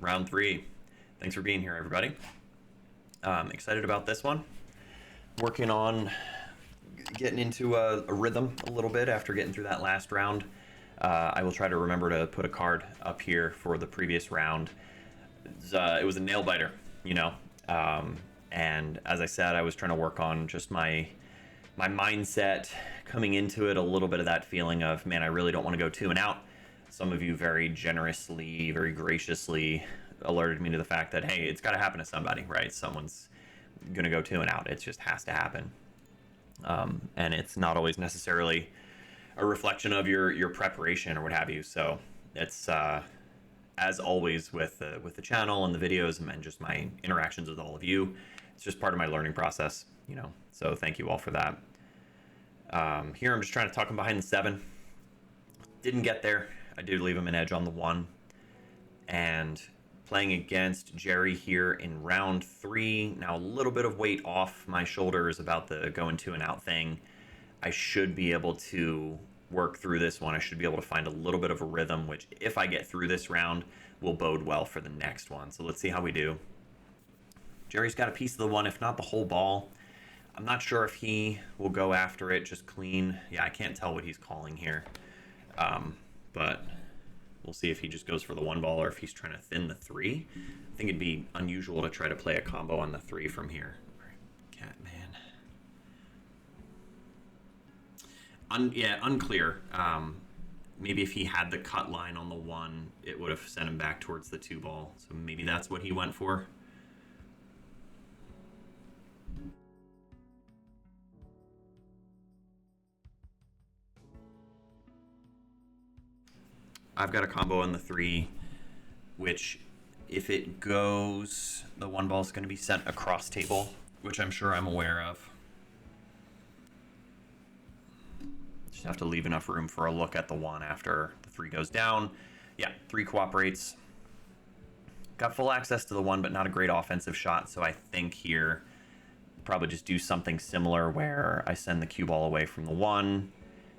round three. Thanks for being here, everybody. Excited about this one. Working on getting into a rhythm a little bit after getting through that last round. I will try to remember to put a card up here for the previous round. It was a nail biter, you know. And as I said, I was trying to work on just my mindset coming into it, a little bit of that feeling of, man, I really don't want to go 2 and out. Some of you very generously, very graciously alerted me to the fact that, hey, it's got to happen to somebody, right? Someone's going to go 2 and out. It just has to happen. And it's not always necessarily a reflection of your preparation or what have you. So it's, as always with the channel and the videos and just my interactions with all of you, it's just part of my learning process, you know. So thank you all for that. Here I'm just trying to tuck him behind the 7. Didn't get there. I did leave him an edge on the 1. And playing against Jerry here in round 3. Now a little bit of weight off my shoulders about the going 2 and out thing. I should be able to work through this one. I should be able to find a little bit of a rhythm, which if I get through this round will bode well for the next one. So let's see how we do. Jerry's got a piece of the 1, if not the whole ball. I'm not sure if he will go after it just clean. Yeah, I can't tell what he's calling here. But we'll see if he just goes for the 1 ball or if he's trying to thin the 3. I think it'd be unusual to try to play a combo on the 3 from here. Catman. Yeah, unclear. Maybe if he had the cut line on the 1, it would have sent him back towards the 2 ball. So maybe that's what he went for. I've got a combo on the 3, which if it goes, the 1 ball is going to be sent across table, which I'm sure I'm aware of. Just have to leave enough room for a look at the 1 after the 3 goes down. Yeah, 3 cooperates. Got full access to the 1, but not a great offensive shot, so I think here probably just do something similar where I send the cue ball away from the 1.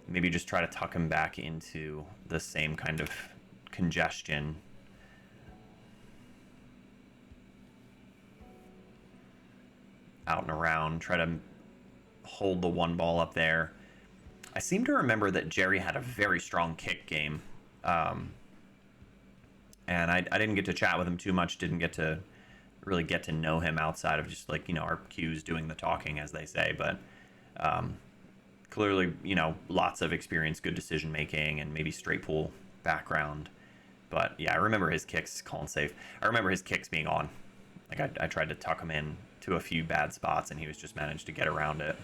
Maybe just try to tuck him back into the same kind of congestion. Out and around, try to hold the 1 ball up there. I seem to remember that Jerry had a very strong kick game. And I didn't get to chat with him too much, didn't get to really get to know him outside of just like, you know, our cues doing the talking, as they say, but clearly, you know, lots of experience, good decision making, and maybe straight pool background. But yeah, I remember his kicks calling safe. I remember his kicks being on. Like I tried to tuck him in to a few bad spots, and he was just managed to get around it.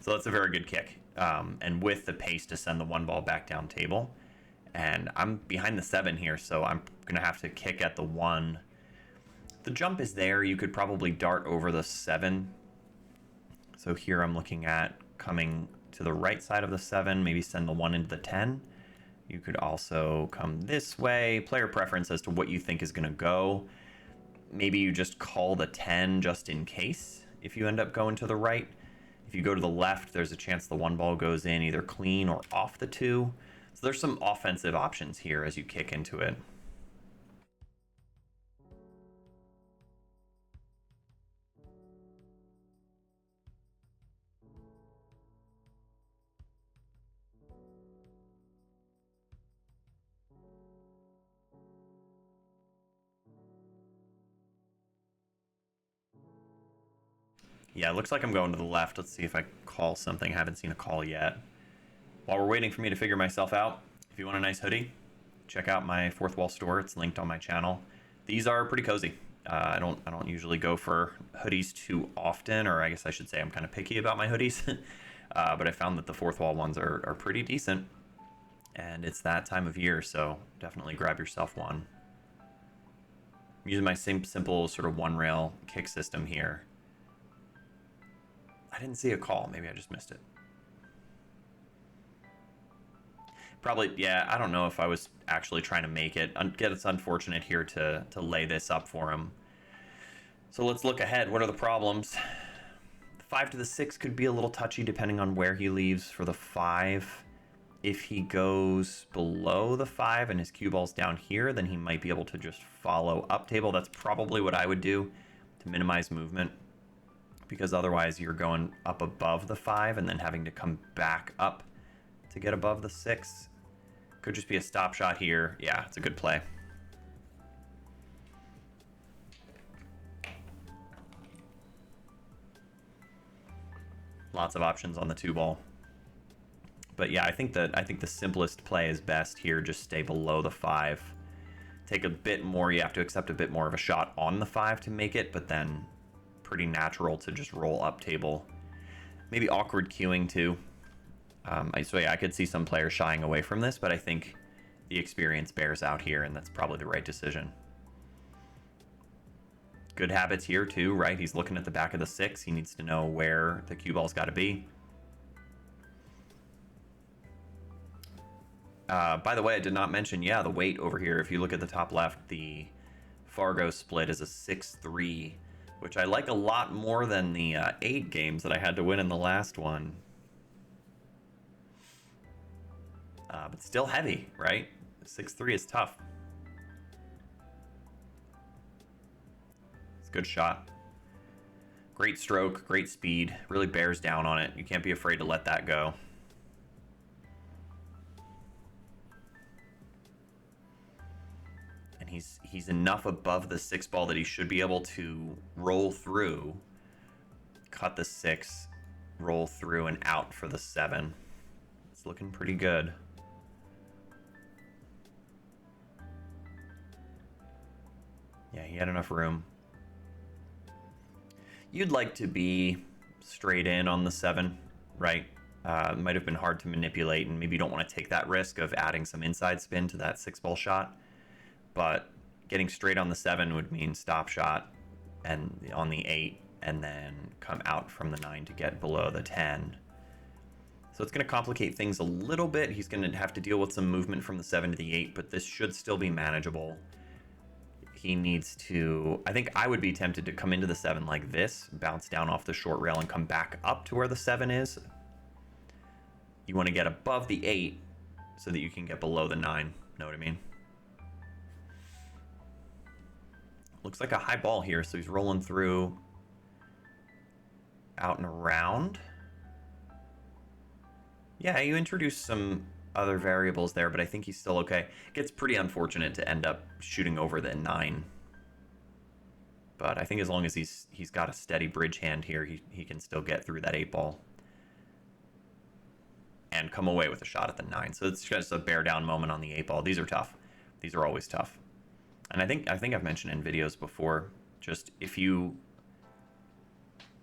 So that's a very good kick. And with the pace to send the 1 ball back down table. And I'm behind the 7 here, so I'm going to have to kick at the 1. The jump is there. You could probably dart over the 7. So here I'm looking at coming to the right side of the 7, maybe send the 1 into the 10. You could also come this way. Player preference as to what you think is going to go. Maybe you just call the 10 just in case if you end up going to the right. If you go to the left, there's a chance the 1 ball goes in either clean or off the 2. So there's some offensive options here as you kick into it. Yeah, it looks like I'm going to the left. Let's see if I call something. I haven't seen a call yet. While we're waiting for me to figure myself out, if you want a nice hoodie, check out my Fourth Wall store. It's linked on my channel. These are pretty cozy. I don't usually go for hoodies too often, or I guess I should say I'm kind of picky about my hoodies. But I found that the Fourth Wall ones are pretty decent. And it's that time of year, so definitely grab yourself one. I'm using my same simple sort of 1 rail kick system here. I didn't see a call. Maybe I just missed it. Probably, yeah, I don't know if I was actually trying to make it. It's unfortunate here to lay this up for him. So let's look ahead. What are the problems? The 5 to the 6 could be a little touchy depending on where he leaves for the 5. If he goes below the 5 and his cue ball's down here, then he might be able to just follow up table. That's probably what I would do to minimize movement, because otherwise you're going up above the 5 and then having to come back up to get above the 6. Could just be a stop shot here. Yeah, it's a good play. Lots of options on the 2 ball. But yeah, I think the simplest play is best here. Just stay below the 5. Take a bit more. You have to accept a bit more of a shot on the 5 to make it, but then pretty natural to just roll up table. Maybe awkward queuing too. So yeah, I could see some players shying away from this, but I think the experience bears out here, and that's probably the right decision. Good habits here too, right? He's looking at the back of the 6. He needs to know where the cue ball's got to be. By the way, I did not mention, yeah, the weight over here. If you look at the top left, the Fargo split is a 6-3, which I like a lot more than the 8 games that I had to win in the last one. But still heavy, right? 6-3 is tough. It's a good shot. Great stroke, great speed. Really bears down on it. You can't be afraid to let that go. And he's enough above the 6 ball that he should be able to roll through, cut the 6, roll through and out for the 7. It's looking pretty good. Yeah, he had enough room. You'd like to be straight in on the 7, right? It might have been hard to manipulate, and maybe you don't want to take that risk of adding some inside spin to that 6 ball shot. But getting straight on the 7 would mean stop shot and on the 8, and then come out from the 9 to get below the 10. So it's going to complicate things a little bit. He's going to have to deal with some movement from the 7 to the 8, but this should still be manageable. He needs to, I think I would be tempted to come into the 7 like this, bounce down off the short rail and come back up to where the 7 is. You want to get above the 8 so that you can get below the 9. Know what I mean? Looks like a high ball here, so he's rolling through out and around. Yeah, you introduce some other variables there, but I think he's still okay. Gets pretty unfortunate to end up shooting over the 9. But I think as long as he's got a steady bridge hand here, he can still get through that 8 ball and come away with a shot at the 9. So it's just a bear down moment on the 8 ball. These are tough. These are always tough. And I think I've mentioned in videos before, just if you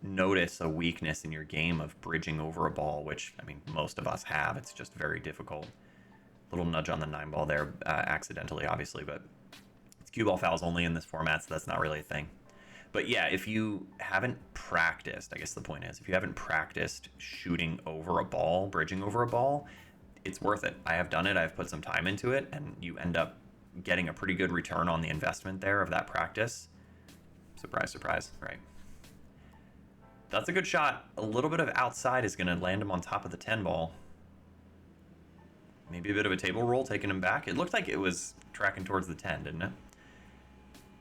notice a weakness in your game of bridging over a ball, which, I mean, most of us have, it's just very difficult. Little nudge on the 9 ball there, accidentally, obviously, but it's cue ball fouls only in this format, so that's not really a thing. But yeah, if you haven't practiced, I guess the point is, if you haven't practiced shooting over a ball, bridging over a ball, it's worth it. I have done it, I've put some time into it, and you end up getting a pretty good return on the investment there of that practice. Surprise, surprise, right? That's a good shot. A little bit of outside is going to land him on top of the 10 ball. Maybe a bit of a table roll taking him back. It looked like it was tracking towards the 10, didn't it?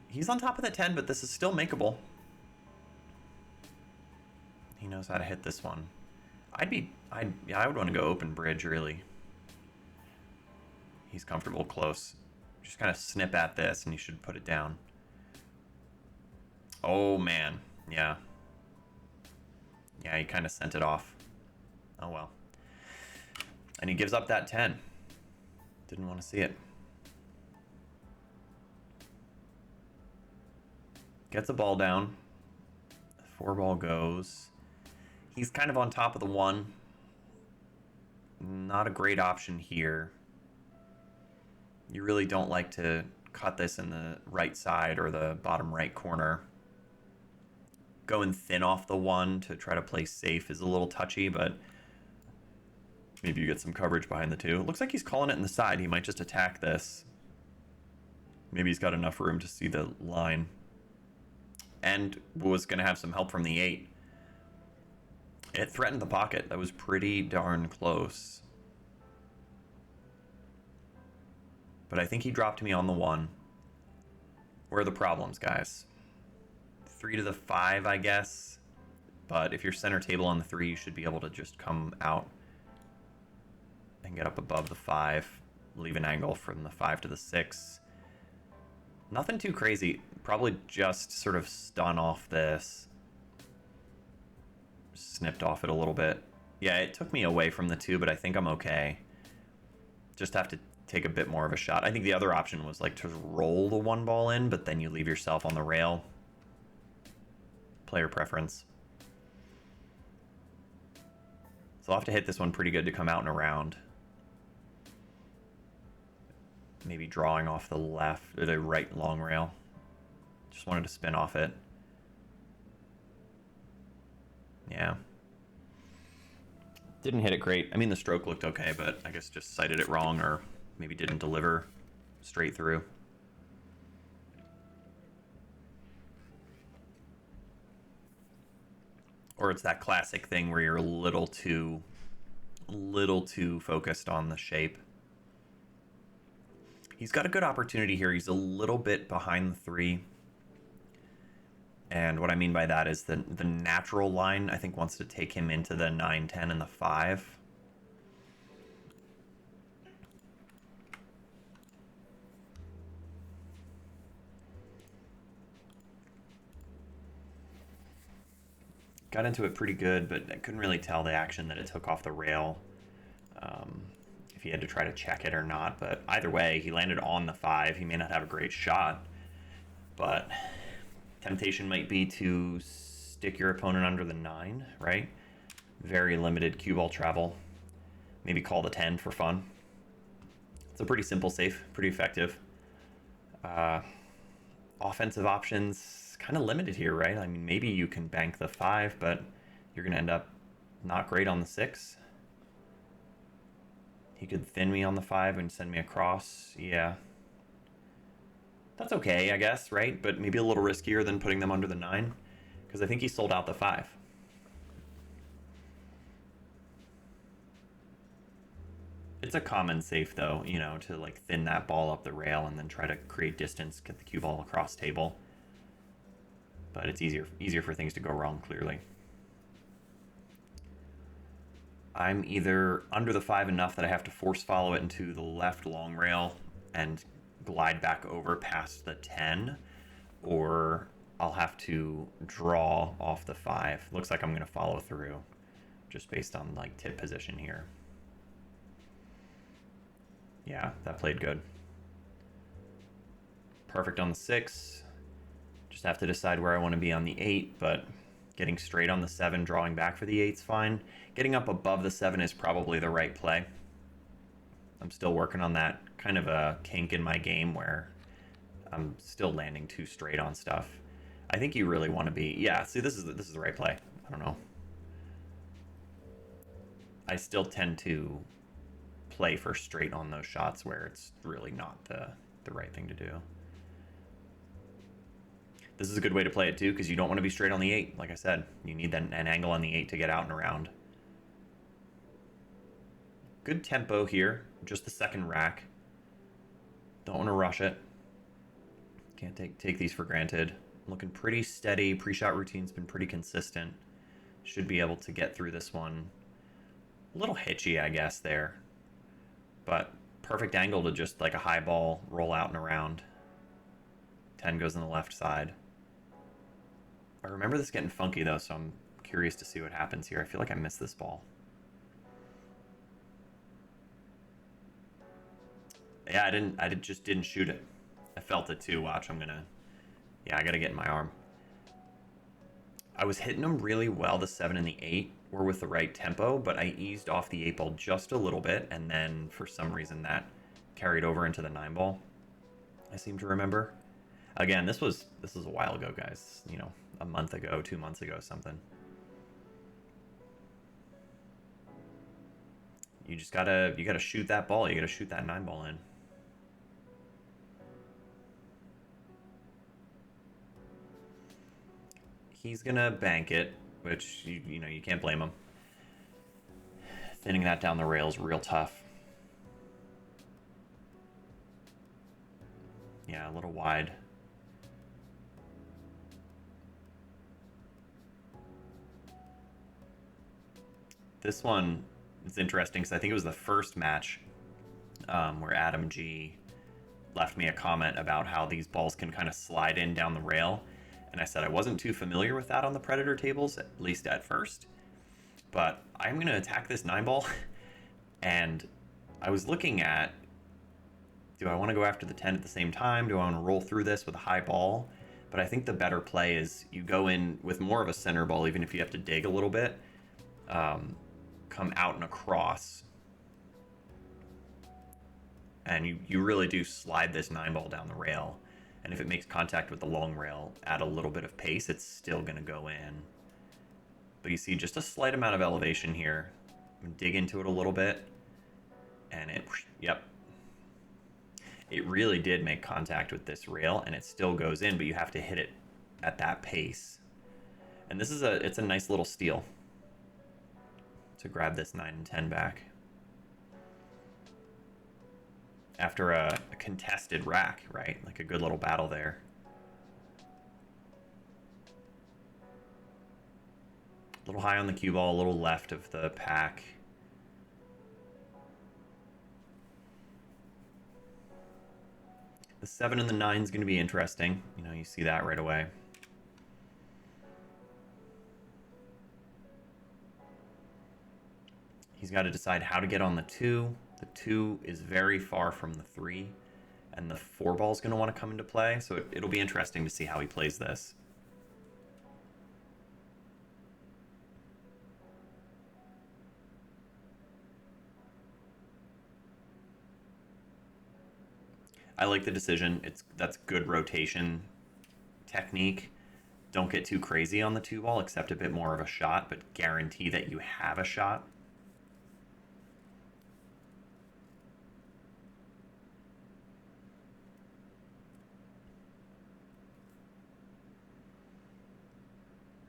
He's on top of the 10, but this is still makeable. He knows how to hit this one. I would want to go open bridge, really. He's comfortable close. Just kind of snip at this and you should put it down. Oh, man. Yeah. Yeah, he kind of sent it off. Oh, well. And he gives up that 10. Didn't want to see it. Gets a ball down. 4 ball goes. He's kind of on top of the 1. Not a great option here. You really don't like to cut this in the right side or the bottom right corner. Going thin off the 1 to try to play safe is a little touchy, but maybe you get some coverage behind the 2. It looks like he's calling it in the side. He might just attack this. Maybe he's got enough room to see the line. and was going to have some help from the 8. It threatened the pocket. That was pretty darn close. But I think he dropped me on the 1. Where are the problems, guys? 3 to the 5, I guess. But if you're center table on the 3, you should be able to just come out and get up above the 5. Leave an angle from the 5 to the 6. Nothing too crazy. Probably just sort of stun off this. Snipped off it a little bit. Yeah, it took me away from the 2, but I think I'm okay. Just have to take a bit more of a shot. I think the other option was like to roll the 1 ball in, but then you leave yourself on the rail. Player preference. So I'll have to hit this one pretty good to come out and around. Maybe drawing off the left or the right long rail. Just wanted to spin off it. Yeah. Didn't hit it great. I mean, the stroke looked okay, but I guess just sighted it wrong or maybe didn't deliver straight through. Or it's that classic thing where you're a little too focused on the shape. He's got a good opportunity here. He's a little bit behind the 3. And what I mean by that is the natural line, I think, wants to take him into the 9, 10, and the 5. Got into it pretty good, but I couldn't really tell the action that it took off the rail. If he had to try to check it or not. But either way, he landed on the 5. He may not have a great shot, but temptation might be to stick your opponent under the 9, right? Very limited cue ball travel. Maybe call the 10 for fun. It's a pretty simple save, pretty effective. Offensive options kind of limited here, right? I mean, maybe you can bank the 5, but you're going to end up not great on the 6. He could thin me on the 5 and send me across. Yeah. That's okay, I guess, right? But maybe a little riskier than putting them under the 9, because I think he sold out the 5. It's a common safe, though, you know, to like thin that ball up the rail and then try to create distance, get the cue ball across table. But it's easier for things to go wrong, clearly. I'm either under the 5 enough that I have to force follow it into the left long rail and glide back over past the 10, or I'll have to draw off the 5. Looks like I'm going to follow through just based on like tip position here. Yeah, that played good. Perfect on the 6. Just have to decide where I want to be on the 8, but getting straight on the 7, drawing back for the 8's fine. Getting up above the 7 is probably the right play. I'm still working on that kind of a kink in my game where I'm still landing too straight on stuff. I think you really want to be, yeah, see, this is the right play. I don't know. I still tend to play for straight on those shots where it's really not the right thing to do. This is a good way to play it too, because you don't want to be straight on the 8. Like I said, you need an angle on the 8 to get out and around. Good tempo here, just the second rack. Don't want to rush it. Can't take these for granted. Looking pretty steady. Pre-shot routine's been pretty consistent. Should be able to get through this one. A little hitchy, I guess, there. But perfect angle to just like a high ball roll out and around. 10 goes on the left side. I remember this getting funky though, so I'm curious to see what happens here. I feel like I missed this ball. Yeah, I just didn't shoot it. I felt it too. Watch, yeah, I gotta get in my arm. I was hitting them really well. The 7 and the 8 were with the right tempo, but I eased off the 8 ball just a little bit, and then for some reason that carried over into the 9 ball. I seem to remember. Again, this was a while ago, guys. You know, a month ago, 2 months ago, something. You gotta shoot that ball. You gotta shoot that 9 ball in. He's gonna bank it, which you know you can't blame him. Thinning that down the rail is real tough. Yeah, a little wide. This one is interesting because I think it was the first match where Adam G left me a comment about how these balls can kind of slide in down the rail. And I said I wasn't too familiar with that on the Predator tables, at least at first. But I'm going to attack this 9-ball. And I was looking at, do I want to go after the 10 at the same time? Do I want to roll through this with a high ball? But I think the better play is you go in with more of a center ball, even if you have to dig a little bit. Come out and across. And you really do slide this 9-ball down the rail. And if it makes contact with the long rail at a little bit of pace, it's still going to go in. But you see just a slight amount of elevation here. Dig into it a little bit. And yep. It really did make contact with this rail, and it still goes in, but you have to hit it at that pace. And this is it's a nice little steal to grab this 9 and 10 back. After a contested rack, right? Like a good little battle there. A little high on the cue ball, a little left of the pack. The 7 and the 9 is going to be interesting. You know, you see that right away. He's got to decide how to get on the 2. The 2 is very far from the 3, and the 4 ball is going to want to come into play, so it'll be interesting to see how he plays this. I like the decision. That's good rotation technique. Don't get too crazy on the 2 ball, accept a bit more of a shot, but guarantee that you have a shot.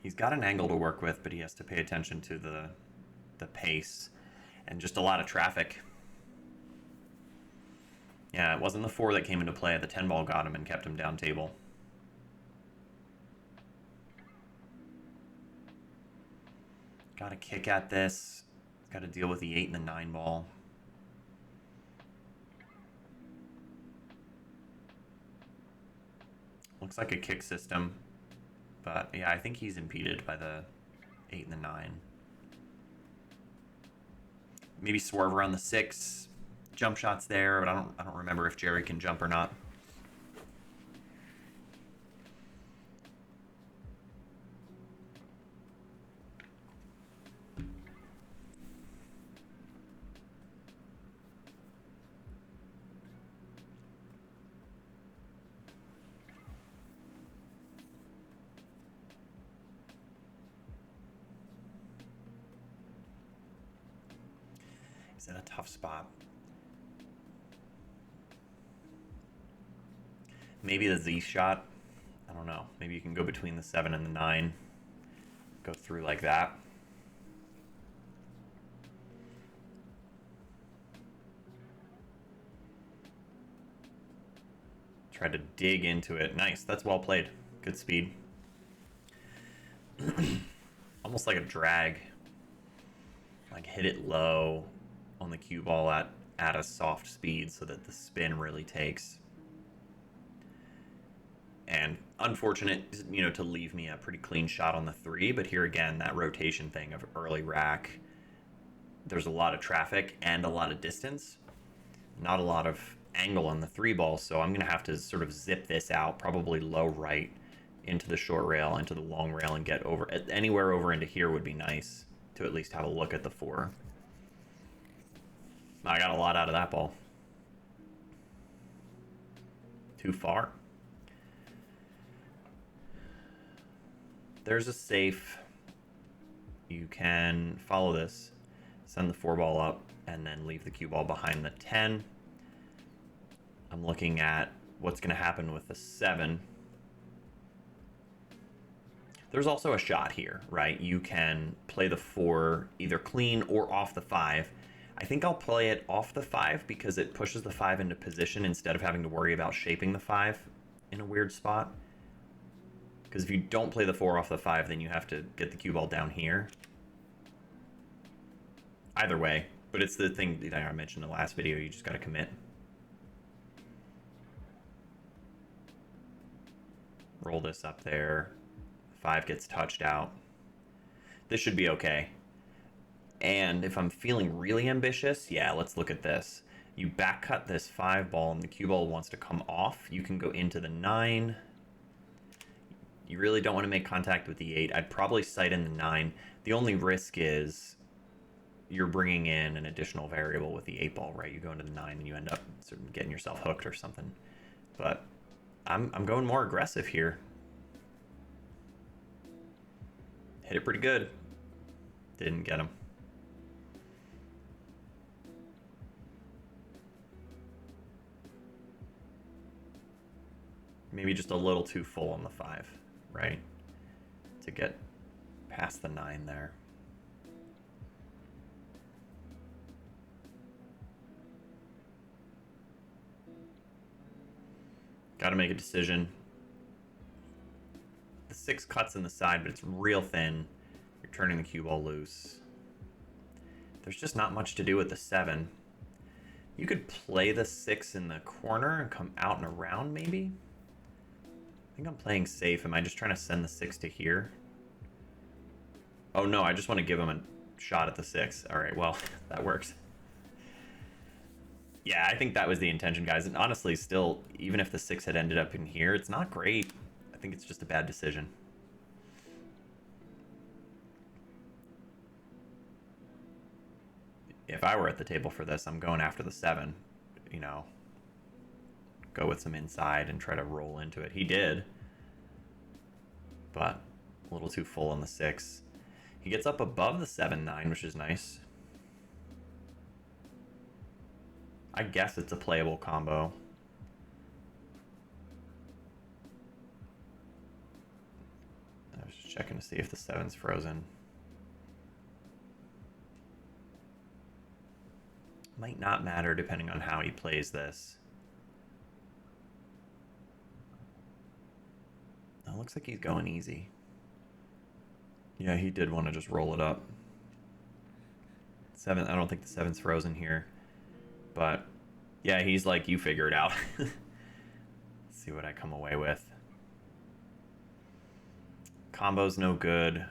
He's got an angle to work with, but he has to pay attention to the pace and just a lot of traffic. Yeah, it wasn't the 4 that came into play. The 10 ball got him and kept him down table. Got to kick at this. Got to deal with the 8 and the 9 ball. Looks like a kick system. But yeah, I think he's impeded by the 8 and the 9. Maybe swerve around the 6. Jump shots there, but I don't remember if Jerry can jump or not. He's in a tough spot. Maybe the Z shot. I don't know. Maybe you can go between the 7 and the 9. Go through like that. Try to dig into it. Nice. That's well played. Good speed. Almost like a drag. Like hit it low on the cue ball at a soft speed so that the spin really takes. And unfortunate, you know, to leave me a pretty clean shot on the 3, but here again, that rotation thing of early rack, there's a lot of traffic and a lot of distance, not a lot of angle on the 3 ball, so I'm going to have to sort of zip this out, probably low right into the short rail, into the long rail, and get over, anywhere over into here would be nice to at least have a look at the 4. I got a lot out of that ball. Too far. There's a safe. You can follow this, send the 4 ball up, and then leave the cue ball behind the 10. I'm looking at what's going to happen with the 7. There's also a shot here, right? You can play the 4 either clean or off the 5. I think I'll play it off the 5 because it pushes the 5 into position instead of having to worry about shaping the 5 in a weird spot. Because if you don't play the 4 off the 5, then you have to get the cue ball down here. Either way, but it's the thing that I mentioned in the last video, you just got to commit. Roll this up there. 5 gets touched out. This should be okay. And if I'm feeling really ambitious, yeah, let's look at this. You back cut this 5 ball and the cue ball wants to come off. You can go into the 9. You really don't want to make contact with the 8. I'd probably sight in the 9. The only risk is you're bringing in an additional variable with the 8 ball, right? You go into the 9 and you end up sort of getting yourself hooked or something. But I'm going more aggressive here. Hit it pretty good. Didn't get him. Maybe just a little too full on the 5, right? To get past the 9 there. Got to make a decision. The 6 cuts in the side, but it's real thin. You're turning the cue ball loose. There's just not much to do with the 7. You could play the 6 in the corner and come out and around, maybe? I think I'm playing safe. Am I just trying to send the 6 to here? Oh no, I just want to give him a shot at the 6. All right, well, that works. Yeah, I think that was the intention, guys. And honestly, still, even if the 6 had ended up in here, it's not great. I think it's just a bad decision. If I were at the table for this, I'm going after the 7, you know. Go with some inside and try to roll into it. He did. But a little too full on the 6. He gets up above the 7-9, which is nice. I guess it's a playable combo. I was just checking to see if the 7's frozen. Might not matter depending on how he plays this. It looks like he's going easy. Yeah, he did want to just roll it up. 7, I don't think the 7's frozen here. But, yeah, he's like, you figure it out. Let's see what I come away with. Combo's no good.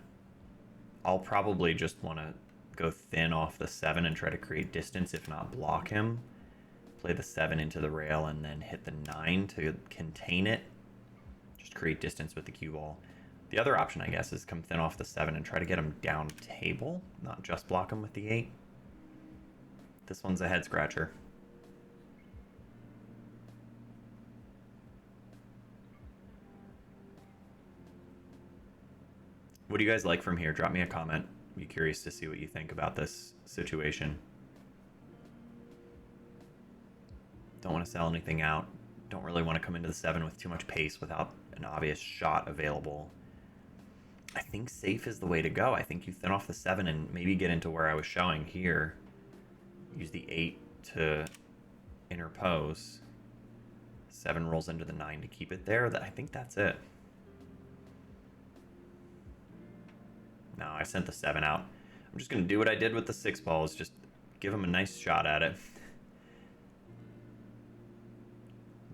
I'll probably just want to go thin off the 7 and try to create distance, if not block him. Play the 7 into the rail and then hit the 9 to contain it. Just create distance with the cue ball. The other option, I guess, is come thin off the 7 and try to get him down table, not just block him with the 8. This one's a head scratcher. What do you guys like from here? Drop me a comment. Be curious to see what you think about this situation. Don't want to sell anything out. Don't really want to come into the 7 with too much pace without an obvious shot available. I think safe is the way to go. I think you thin off the 7 and maybe get into where I was showing here. Use the 8 to interpose. 7 rolls into the 9 to keep it there. I think that's it. No, I sent the 7 out. I'm just going to do what I did with the 6 balls. Just give him a nice shot at it.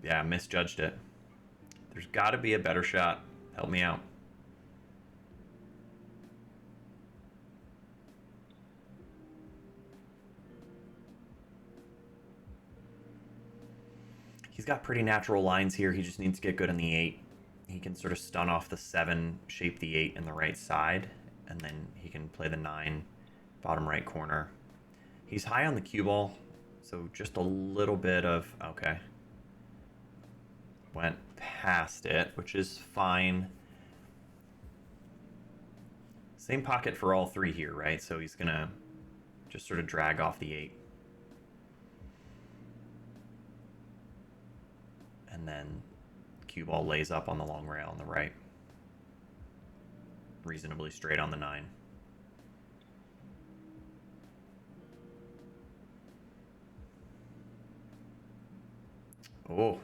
Yeah, misjudged it. There's got to be a better shot. Help me out. He's got pretty natural lines here. He just needs to get good on the 8. He can sort of stun off the 7, shape the 8 in the right side, and then he can play the 9 bottom right corner. He's high on the cue ball, so just a little bit of... Okay. Went past it, which is fine. Same pocket for all 3 here, right? So he's gonna just sort of drag off the 8. And then cue ball lays up on the long rail on the right. reasonably straight on the 9. Oh.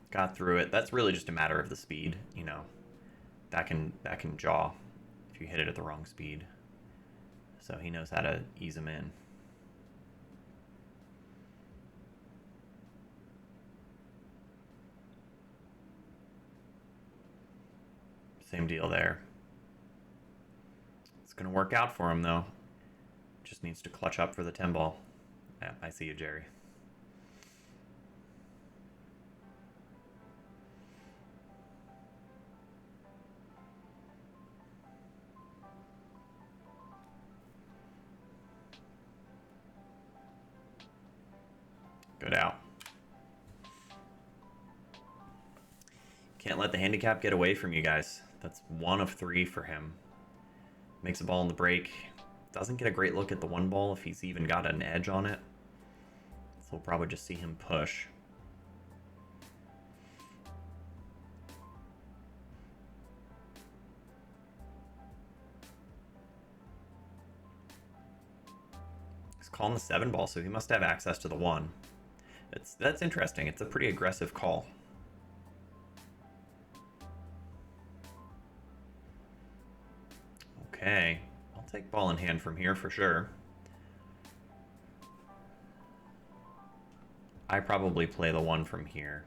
Got through it. That's really just a matter of the speed, you know. That can jaw if you hit it at the wrong speed. So he knows how to ease him in. Same deal there. It's going to work out for him, though. Just needs to clutch up for the 10 ball. Yeah, I see you, Jerry. Good out. Can't let the handicap get away from you guys. That's 1 of 3 for him. Makes a ball in the break. Doesn't get a great look at the 1 ball if he's even got an edge on it. So we'll probably just see him push. He's calling the 7 ball, so he must have access to the 1. That's interesting. It's a pretty aggressive call. Okay, I'll take ball in hand from here for sure. I probably play the 1 from here.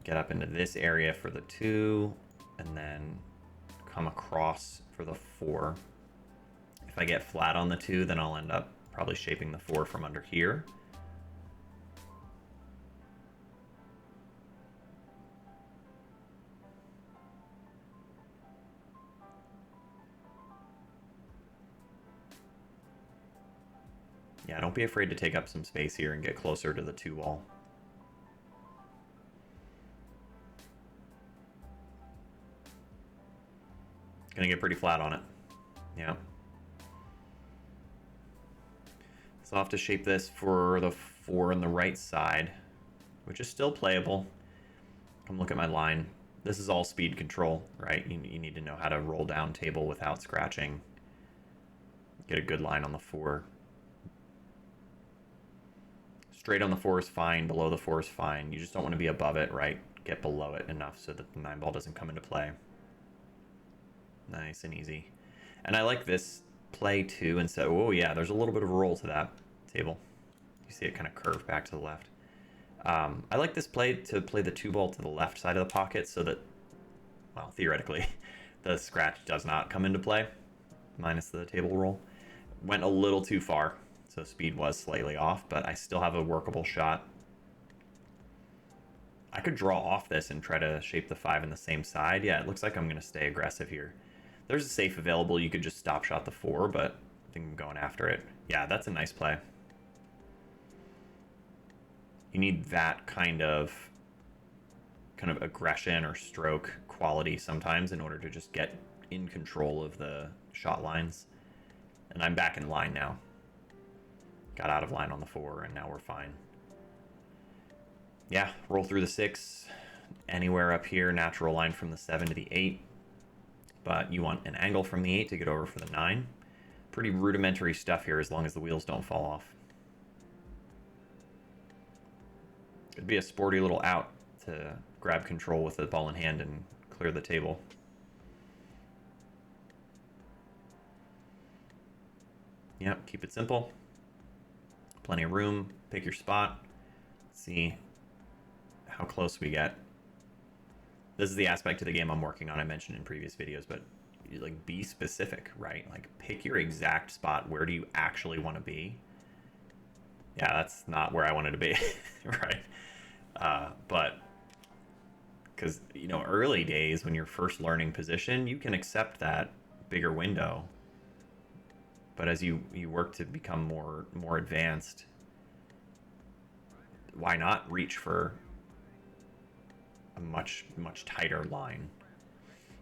Get up into this area for the 2, and then come across for the 4. If I get flat on the 2, then I'll end up probably shaping the 4 from under here. Yeah, don't be afraid to take up some space here and get closer to the 2 wall. Gonna get pretty flat on it. Yeah. So I'll have to shape this for the 4 on the right side, which is still playable. Come look at my line. This is all speed control, right? You need to know how to roll down table without scratching. Get a good line on the 4. Straight on the 4 is fine, below the 4 is fine. You just don't want to be above it, right? Get below it enough so that the 9 ball doesn't come into play. Nice and easy. And I like this play too, and so, oh yeah, there's a little bit of a roll to that table. You see it kind of curve back to the left. I like this play to play the 2 ball to the left side of the pocket so that, well, theoretically, the scratch does not come into play, minus the table roll. Went a little too far. So speed was slightly off, but I still have a workable shot. I could draw off this and try to shape the 5 in the same side. Yeah, it looks like I'm going to stay aggressive here. There's a safe available. You could just stop shot the 4, but I think I'm going after it. Yeah, that's a nice play. You need that kind of aggression or stroke quality sometimes in order to just get in control of the shot lines. And I'm back in line now. Got out of line on the 4, and now we're fine. Yeah, roll through the 6. Anywhere up here, natural line from the 7 to the 8. But you want an angle from the 8 to get over for the 9. Pretty rudimentary stuff here as long as the wheels don't fall off. It'd be a sporty little out to grab control with the ball in hand and clear the table. Yep, keep it simple. Plenty of room. Pick your spot. See how close we get. This is the aspect of the game I'm working on. I mentioned in previous videos, but like be specific, right? Like pick your exact spot. Where do you actually want to be? Yeah, that's not where I wanted to be, right? But because, you know, early days when you're first learning position, you can accept that bigger window. But as you work to become more advanced, why not reach for a much tighter line?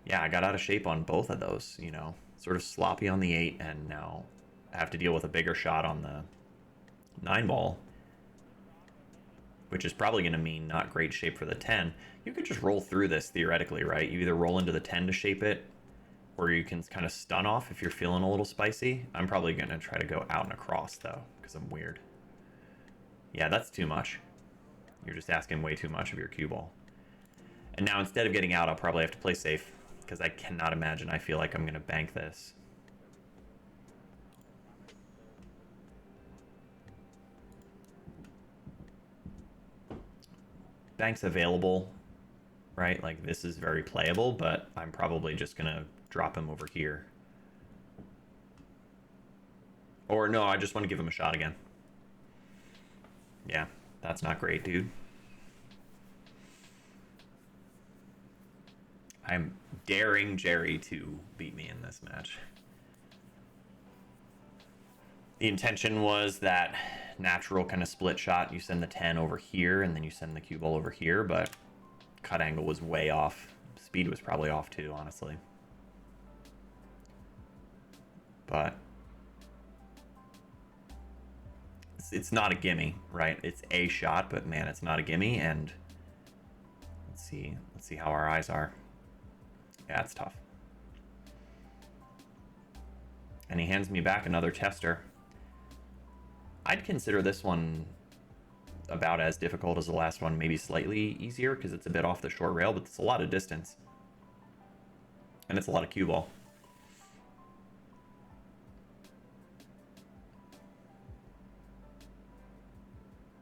Yeah, I got out of shape on both of those, you know, sort of sloppy on the 8, and now I have to deal with a bigger shot on the 9 ball. which is probably going to mean not great shape for the 10. You could just roll through this theoretically, right? You either roll into the 10 to shape it, or you can kind of stun off if you're feeling a little spicy. I'm probably going to try to go out and across, though, because I'm weird. Yeah, that's too much. You're just asking way too much of your cue ball. And now instead of getting out, I'll probably have to play safe, because I cannot imagine I feel like I'm going to bank this. Bank's available, right? Like, this is very playable, but I'm probably just going to drop him over here. Or no, I just want to give him a shot again. Yeah, that's not great, dude. I'm daring Jerry to beat me in this match. The intention was that natural kind of split shot. You send the 10 over here, and then you send the cue ball over here, but cut angle was way off. Speed was probably off too, honestly. But it's not a gimme, right? It's a shot, but man, it's not a gimme. And let's see how our eyes are. Yeah, it's tough. And he hands me back another tester. I'd consider this one about as difficult as the last one, maybe slightly easier because it's a bit off the short rail, but it's a lot of distance. And it's a lot of cue ball.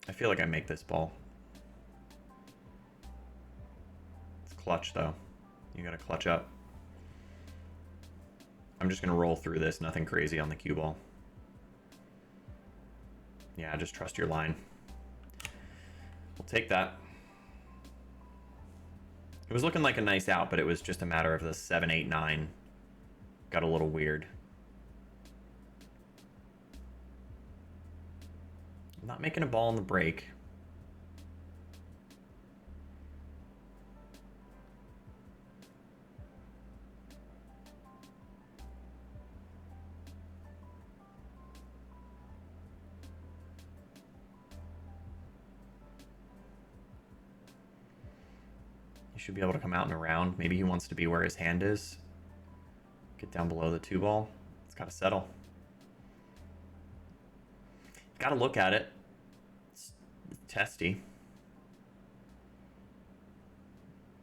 I feel like I make this ball. It's clutch, though. You gotta clutch up. I'm just gonna roll through this, nothing crazy on the cue ball. Yeah, just trust your line. We'll take that. It was looking like a nice out, but it was just a matter of the 7, 8, 9. Got a little weird. I'm not making a ball on the break. Should be able to come out and around. Maybe he wants to be where his hand is. Get down below the 2 ball. It's got to settle. Got to look at it. It's testy.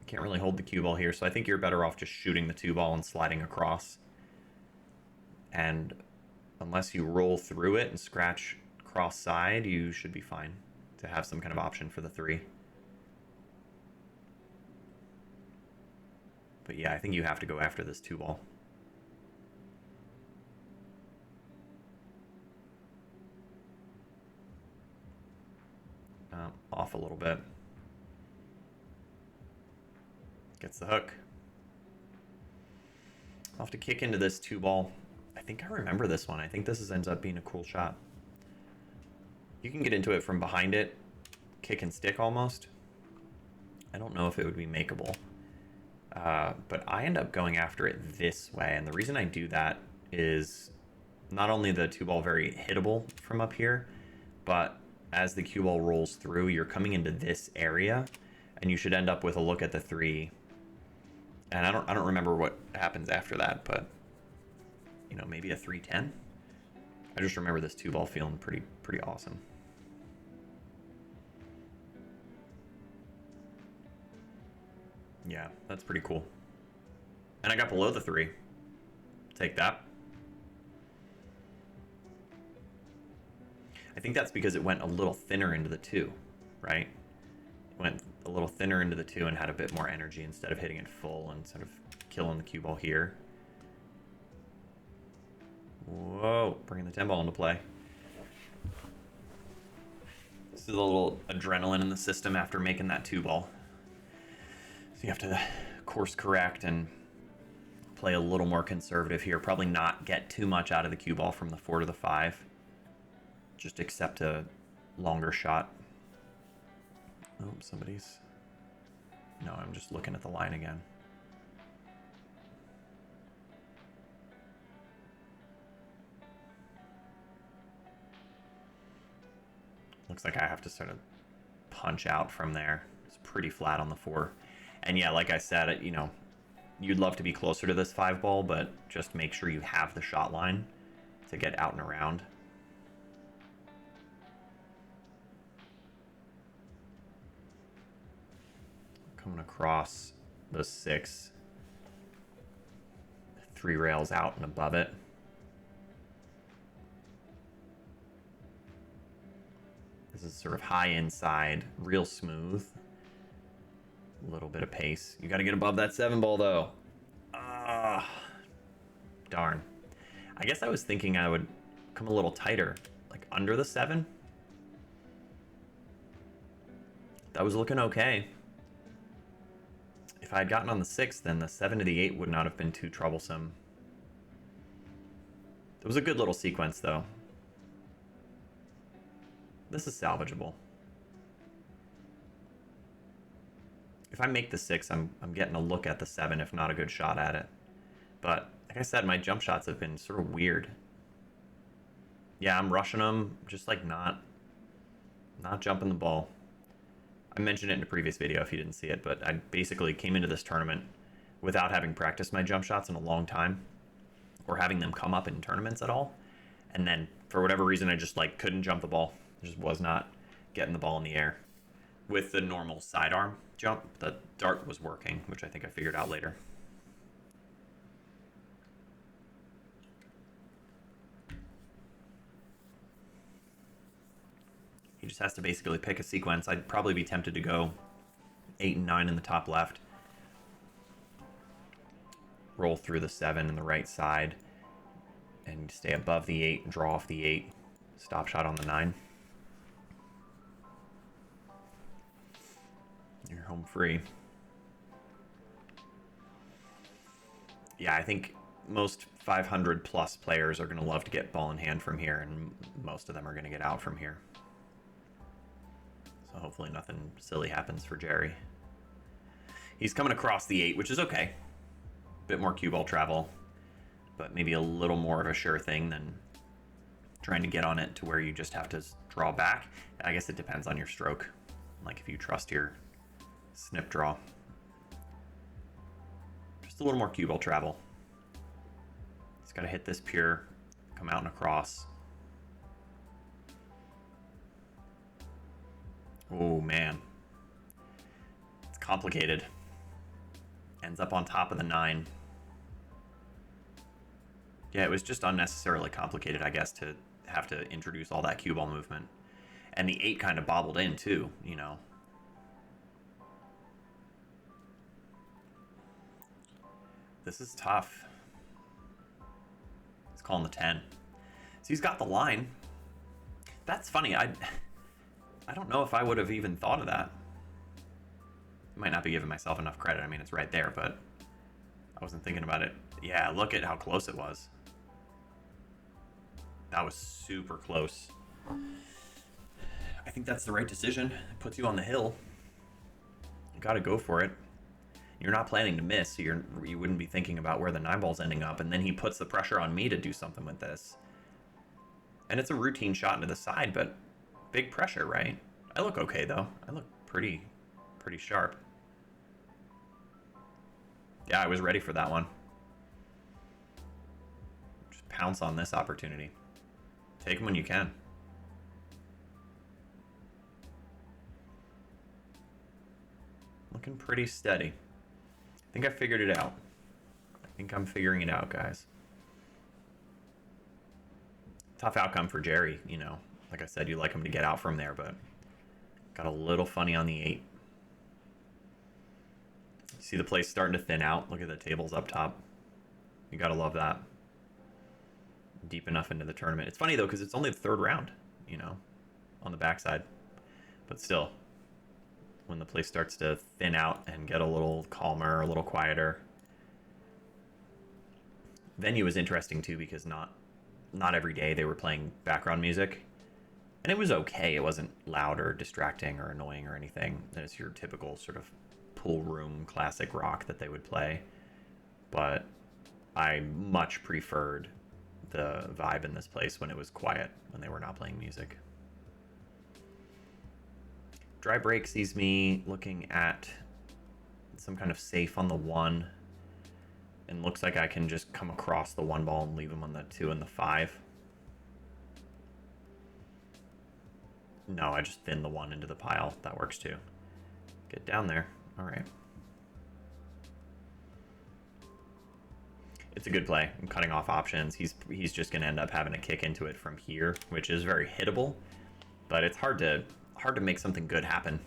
Can't really hold the cue ball here, so I think you're better off just shooting the 2 ball and sliding across. And unless you roll through it and scratch cross side, you should be fine to have some kind of option for the 3. But yeah, I think you have to go after this 2 ball. Off a little bit. Gets the hook. I'll have to kick into this 2 ball. I think I remember this one. I think this ends up being a cool shot. You can get into it from behind it. Kick and stick almost. I don't know if it would be makeable. But I end up going after it this way, and the reason I do that is not only the 2 ball very hittable from up here, but as the cue ball rolls through, you're coming into this area, and you should end up with a look at the 3. And I don't remember what happens after that, but you know, maybe a 3-10. I just remember this 2 ball feeling pretty awesome. Yeah, that's pretty cool. And I got below the 3. Take that. I think that's because it went a little thinner into the 2, right? It went a little thinner into the 2 and had a bit more energy instead of hitting it full and sort of killing the cue ball here. Whoa, bringing the 10 ball into play. This is a little adrenaline in the system after making that 2 ball. So you have to course correct and play a little more conservative here. Probably not get too much out of the cue ball from the 4 to the 5. Just accept a longer shot. Oh, somebody's... No, I'm just looking at the line again. Looks like I have to sort of punch out from there. It's pretty flat on the 4. And yeah, like I said, you know, you'd love to be closer to this 5 ball, but just make sure you have the shot line to get out and around. Coming across the 6, 3 rails out and above it. This is sort of high inside, real smooth. A little bit of pace. You got to get above that 7 ball though. Ah, darn. I guess I was thinking I would come a little tighter, like under the 7. That was looking okay. If I had gotten on the 6, then the 7 to the 8 would not have been too troublesome. It was a good little sequence though. This is salvageable. If I make the 6, I'm getting a look at the 7, if not a good shot at it. But like I said, my jump shots have been sort of weird. Yeah, I'm rushing them, just like not jumping the ball. I mentioned it in a previous video if you didn't see it, but I basically came into this tournament without having practiced my jump shots in a long time, or having them come up in tournaments at all. And then for whatever reason, I just like couldn't jump the ball. I just was not getting the ball in the air. With the normal sidearm jump, the dart was working, which I think I figured out later. He just has to basically pick a sequence. I'd probably be tempted to go 8 and 9 in the top left. Roll through the 7 in the right side. And stay above the 8 and draw off the 8. Stop shot on the 9. You're home free. Yeah, I think most 500 plus players are going to love to get ball in hand from here, and most of them are going to get out from here. So hopefully nothing silly happens for Jerry. He's coming across the 8, which is okay. A bit more cue ball travel, but maybe a little more of a sure thing than trying to get on it to where you just have to draw back. I guess it depends on your stroke. Like if you trust your snip draw. Just a little more cue ball travel. He's got to hit this pure, come out and across. Oh man, it's complicated. Ends up on top of the 9. Yeah, it was just unnecessarily complicated, I guess, to have to introduce all that cue ball movement. And the 8 kind of bobbled in too, you know. This is tough. He's calling the 10. So he's got the line. That's funny. I don't know if I would have even thought of that. I might not be giving myself enough credit. I mean, it's right there, but I wasn't thinking about it. Yeah, look at how close it was. That was super close. I think that's the right decision. It puts you on the hill. You got to go for it. You're not planning to miss, so you wouldn't be thinking about where the 9 ball's ending up, and then he puts the pressure on me to do something with this. And it's a routine shot into the side, but big pressure, right? I look okay, though. I look pretty sharp. Yeah, I was ready for that one. Just pounce on this opportunity. Take them when you can. Looking pretty steady. I think I figured it out. I think I'm figuring it out, guys. Tough outcome for Jerry, you know. Like I said, you like him to get out from there, but got a little funny on the 8. See the place starting to thin out. Look at the tables up top. You gotta love that. Deep enough into the tournament. It's funny though, because it's only the 3rd round, you know, on the backside. But still, when the place starts to thin out and get a little calmer, a little quieter. Venue was interesting too, because not every day they were playing background music. And it was okay. It wasn't loud or distracting or annoying or anything. It's your typical sort of pool room classic rock that they would play. But I much preferred the vibe in this place when it was quiet, when they were not playing music. Dry break sees me looking at some kind of safe on the 1, and looks like I can just come across the 1 ball and leave him on the 2 and the 5. No, I just thin the 1 into the pile. That works too. Get down there. All right. It's a good play. I'm cutting off options. He's just going to end up having to kick into it from here, which is very hittable, but it's hard to make something good happen.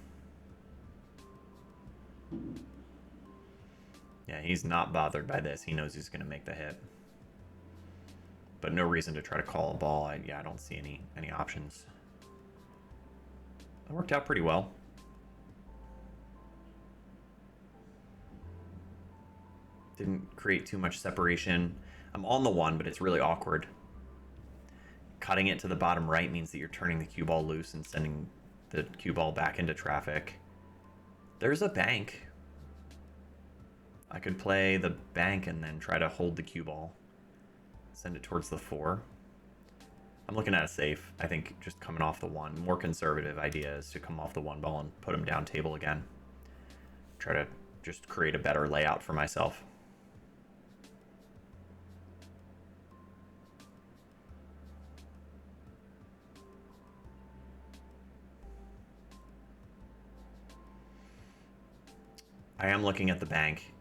Yeah, he's not bothered by this. He knows he's going to make the hit, but no reason to try to call a ball. I don't see any options. That worked out pretty well. Didn't create too much separation. I'm on the 1, but it's really awkward. Cutting it to the bottom right means that you're turning the cue ball loose and sending the cue ball back into traffic. There's a bank. I could play the bank and then try to hold the cue ball. Send it towards the 4. I'm looking at a safe. I think just coming off the 1. More conservative idea is to come off the 1 ball and put him down table again. Try to just create a better layout for myself. I am looking at the bank,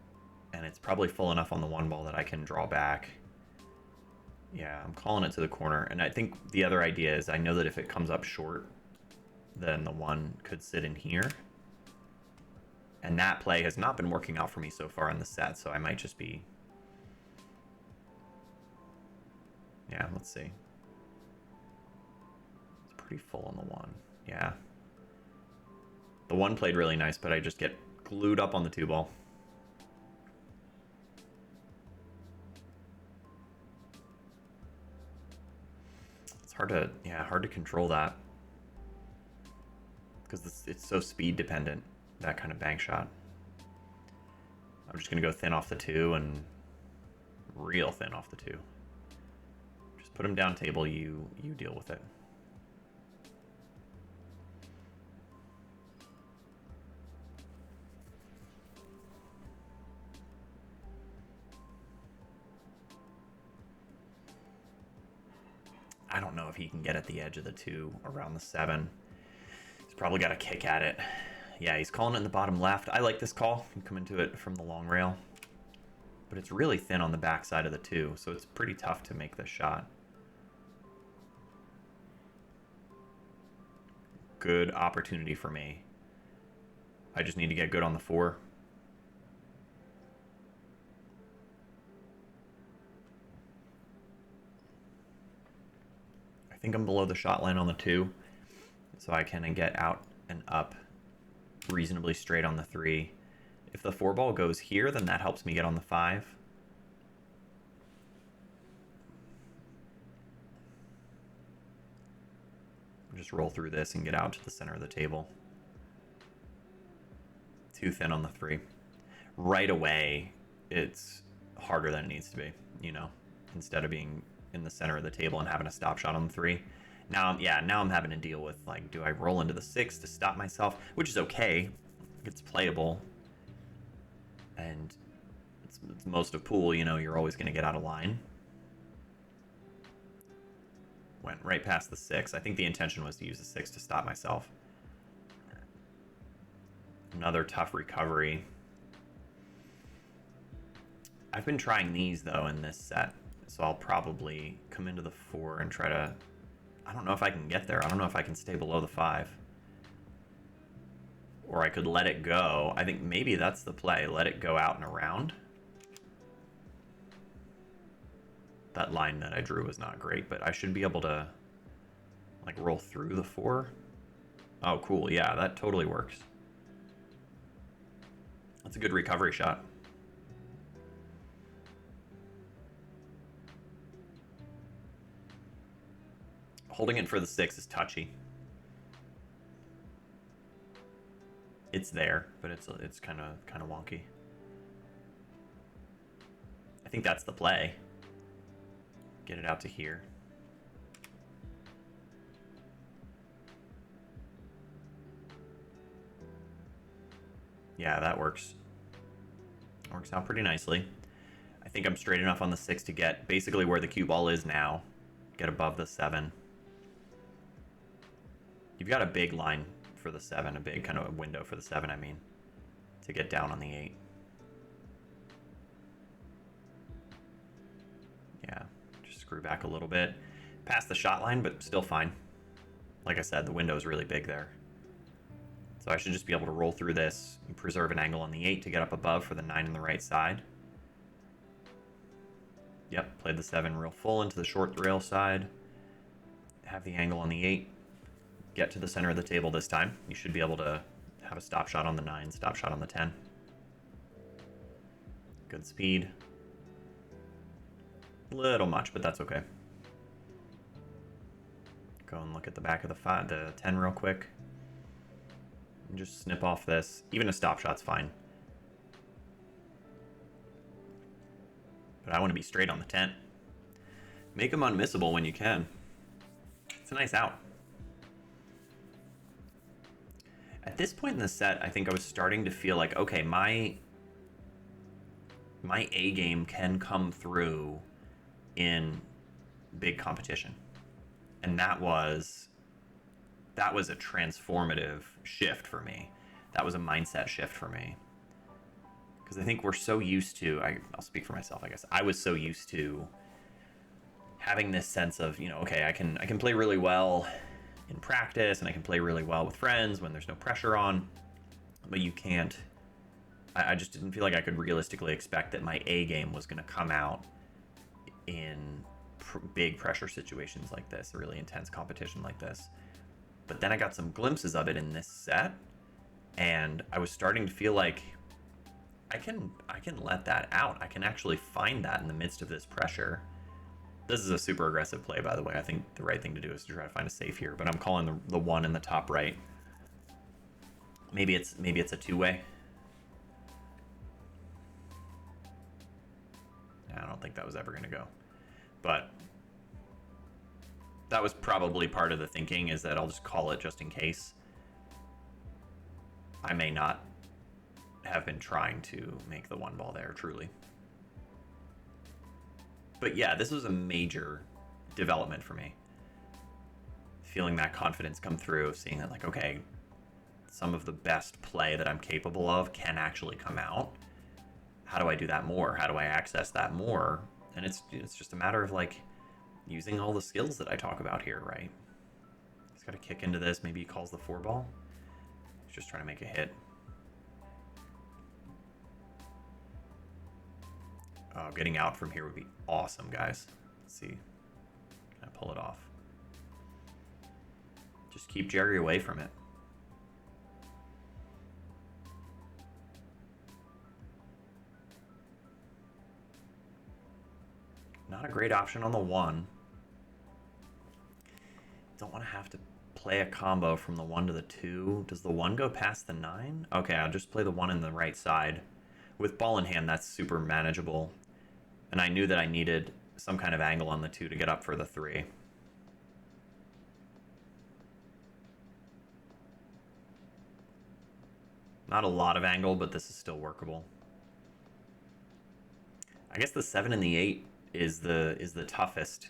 and it's probably full enough on the 1 ball that I can draw back. Yeah, I'm calling it to the corner, and I think the other idea is I know that if it comes up short, then the 1 could sit in here. And that play has not been working out for me so far in the set, so I might just be... Yeah, let's see. It's pretty full on the 1. Yeah. The 1 played really nice, but I just get glued up on the 2 ball. It's hard to control that because it's so speed dependent, that kind of bank shot. I'm just gonna go thin off the 2 and real thin off the 2. Just put him down table, you deal with it. I don't know if he can get at the edge of the 2 around the 7. He's probably got a kick at it. Yeah, he's calling it in the bottom left. I like this call. You can come into it from the long rail. But it's really thin on the back side of the 2, so it's pretty tough to make this shot. Good opportunity for me. I just need to get good on the 4. I think I'm below the shot line on the 2, so I can get out and up reasonably straight on the 3. If the 4 ball goes here, then that helps me get on the 5. Just roll through this and get out to the center of the table. Too thin on the 3. Right away, it's harder than it needs to be, you know, instead of being in the center of the table and having a stop shot on the 3. Now I'm having to deal with, like, do I roll into the 6 to stop myself, which is okay. It's playable. And it's most of pool, you know, you're always going to get out of line. Went right past the 6. I think the intention was to use the 6 to stop myself. Another tough recovery. I've been trying these, though, in this set. So I'll probably come into the 4 and try to... I don't know if I can get there. I don't know if I can stay below the 5. Or I could let it go. I think maybe that's the play. Let it go out and around. That line that I drew was not great, but I should be able to, like, roll through the 4. Oh, cool. Yeah, that totally works. That's a good recovery shot. Holding it for the 6 is touchy. It's there, but it's kind of wonky. I think that's the play. Get it out to here. Yeah, that works. Works out pretty nicely. I think I'm straight enough on the 6 to get basically where the cue ball is now. Get above the 7. You've got a big line for the 7, a big kind of a window for the 7, I mean, to get down on the 8. Yeah, just screw back a little bit. Past the shot line, but still fine. Like I said, the window is really big there. So I should just be able to roll through this and preserve an angle on the 8 to get up above for the 9 on the right side. Yep, played the 7 real full into the short rail side. Have the angle on the 8. Get to the center of the table this time. You should be able to have a stop shot on the 9, stop shot on the 10. Good speed. Little much, but that's okay. Go and look at the back of the 10 real quick. And just snip off this. Even a stop shot's fine. But I want to be straight on the 10. Make them unmissable when you can. It's a nice out. At this point in the set, I think I was starting to feel like, okay, my A game can come through in big competition. And that was a transformative shift for me. That was a mindset shift for me. Because I think we're so used to, I'll speak for myself, I guess. I was so used to having this sense of, okay, I can play really well in practice, and I can play really well with friends when there's no pressure on, but you can't. I just didn't feel like I could realistically expect that my A game was going to come out in big pressure situations like this, a really intense competition like this. But then I got some glimpses of it in this set, and I was starting to feel like I can let that out. I can actually find that in the midst of this pressure. This is a super aggressive play, by the way. I think the right thing to do is to try to find a safe here, but I'm calling the 1 in the top right. Maybe it's a two-way. I don't think that was ever going to go. But that was probably part of the thinking, is that I'll just call it just in case. I may not have been trying to make the 1 ball there, truly. But yeah, this was a major development for me. Feeling that confidence come through, seeing that, like, okay, some of the best play that I'm capable of can actually come out. How do I do that more? How do I access that more? And it's just a matter of, like, using all the skills that I talk about here, right? He's got to kick into this. Maybe he calls the 4 ball. He's just trying to make a hit. Oh, getting out from here would be awesome, guys. Let's see. Can I pull it off? Just keep Jerry away from it. Not a great option on the 1. Don't want to have to play a combo from the 1 to the 2. Does the 1 go past the 9? Okay, I'll just play the 1 in the right side. With ball in hand, that's super manageable. And I knew that I needed some kind of angle on the 2 to get up for the 3. Not a lot of angle, but this is still workable. I guess the 7 and the 8 is the toughest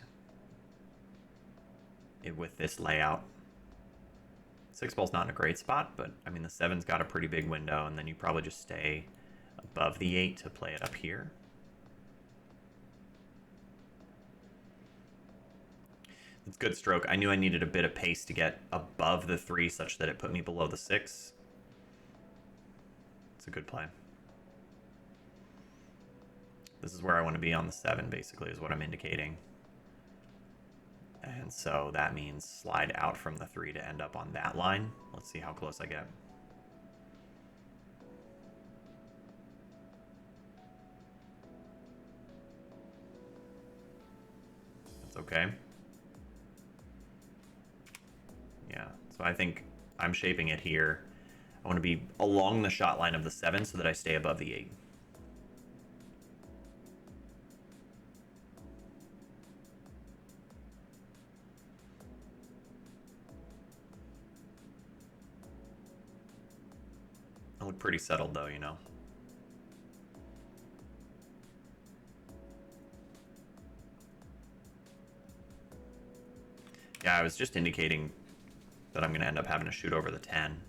with this layout. 6 ball's not in a great spot, but I mean the 7's got a pretty big window, and then you probably just stay above the 8 to play it up here. It's good stroke. I knew I needed a bit of pace to get above the 3 such that it put me below the 6. It's a good play. This is where I want to be on the 7, basically, is what I'm indicating. And so that means slide out from the 3 to end up on that line. Let's see how close I get. That's okay. Yeah, so I think I'm shaping it here. I want to be along the shot line of the 7 so that I stay above the 8. Look pretty settled though, you know. Yeah, I was just indicating that I'm going to end up having to shoot over the 10.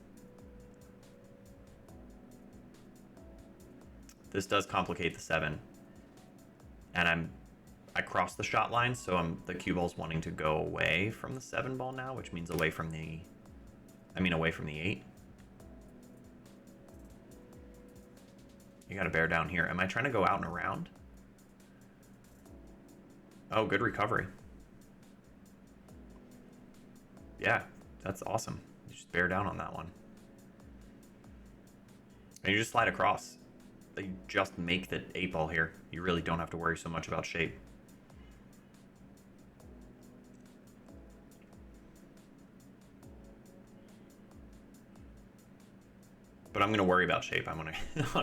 This does complicate the 7. And I crossed the shot line, so the cue ball's wanting to go away from the 7 ball now, which means away from the 8. You got to bear down here. Am I trying to go out and around? Oh, good recovery. Yeah, that's awesome. You just bear down on that one. And you just slide across. You just make the 8 ball here. You really don't have to worry so much about shape. But I'm going to worry about shape. I want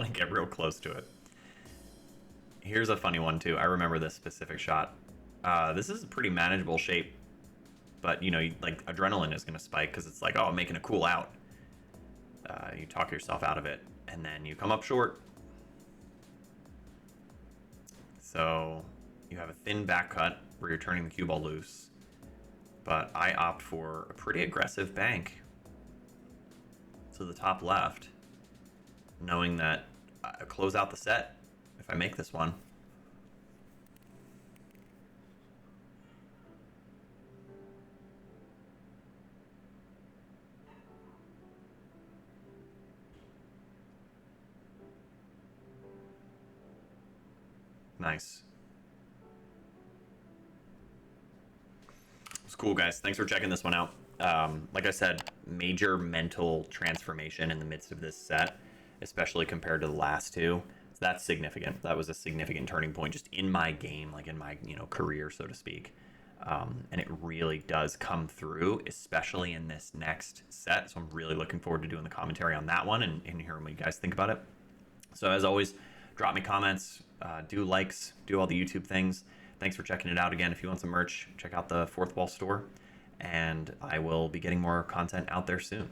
to get real close to it. Here's a funny one too. I remember this specific shot. This is a pretty manageable shape, but you know, like adrenaline is going to spike because it's like, oh, I'm making a cool out. You talk yourself out of it, and then you come up short. So you have a thin back cut where you're turning the cue ball loose, but I opt for a pretty aggressive bank to the top left, knowing that I close out the set if I make this one. Nice. It's cool, guys. Thanks for checking this one out. Like I said, major mental transformation in the midst of this set, especially compared to the last two. So that's significant. That was a significant turning point just in my game, like in my career, so to speak. And it really does come through, especially in this next set. So I'm really looking forward to doing the commentary on that one and hearing what you guys think about it. So as always, drop me comments, do likes, do all the YouTube things. Thanks for checking it out again. If you want some merch, check out the Fourth Wall store, and I will be getting more content out there soon.